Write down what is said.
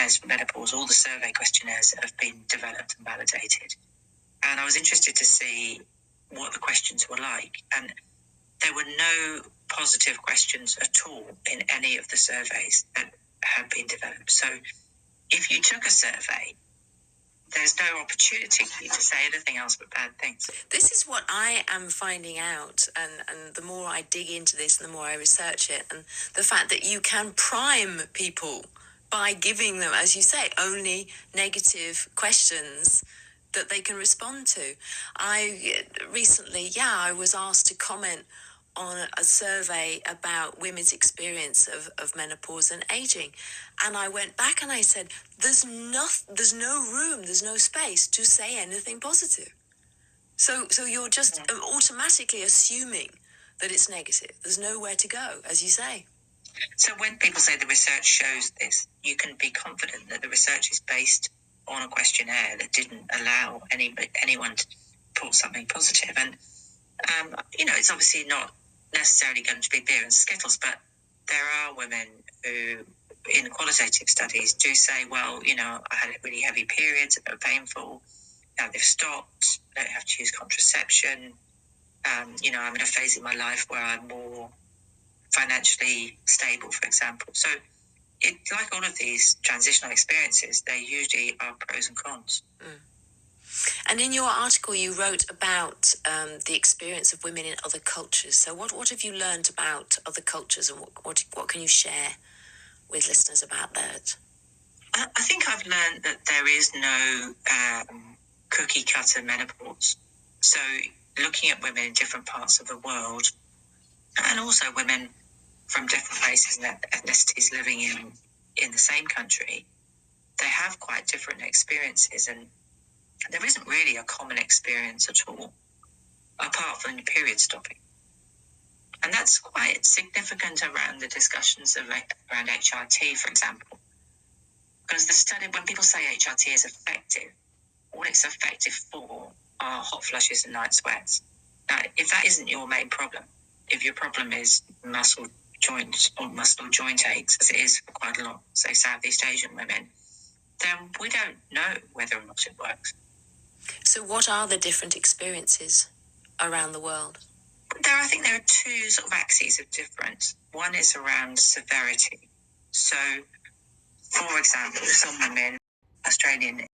questionnaires for menopause, all the survey questionnaires that have been developed and validated. And I was interested to see what the questions were like. And there were no positive questions at all in any of the surveys that had been developed. So if you took a survey, there's no opportunity for you to say anything else but bad things. This is what I am finding out, and the more I dig into this, the more I research it, and the fact that you can prime people by giving them, as you say, only negative questions that they can respond to. I recently, I was asked to comment on a survey about women's experience of menopause and aging. And I went back and I said, there's no room, there's no space to say anything positive. So you're just automatically assuming that it's negative. There's nowhere to go, as you say. So when people say the research shows this, you can be confident that the research is based on a questionnaire that didn't allow anyone to report something positive. And, it's obviously not necessarily going to be beer and skittles, but there are women who, in qualitative studies, do say, well, I had really heavy periods that were painful. Now they've stopped. I don't have to use contraception. I'm in a phase in my life where I'm more financially stable, for example. So like all of these transitional experiences, they usually are pros and cons. And in your article, you wrote about the experience of women in other cultures. So what have you learned about other cultures, and what can you share with listeners about that? I think I've learned that there is no cookie-cutter menopause. So looking at women in different parts of the world, and also women from different races and ethnicities living in the same country, they have quite different experiences, and there isn't really a common experience at all, apart from the period stopping. And that's quite significant around the discussions around HRT, for example. Because the study, when people say HRT is effective, what it's effective for are hot flushes and night sweats. Now, if that isn't your main problem, if your problem is muscle joint or muscle joint aches, as it is for quite a lot, say Southeast Asian women, then we don't know whether or not it works. So what are the different experiences around the world? I think there are two sort of axes of difference. One is around severity. So, for example, some women, Australian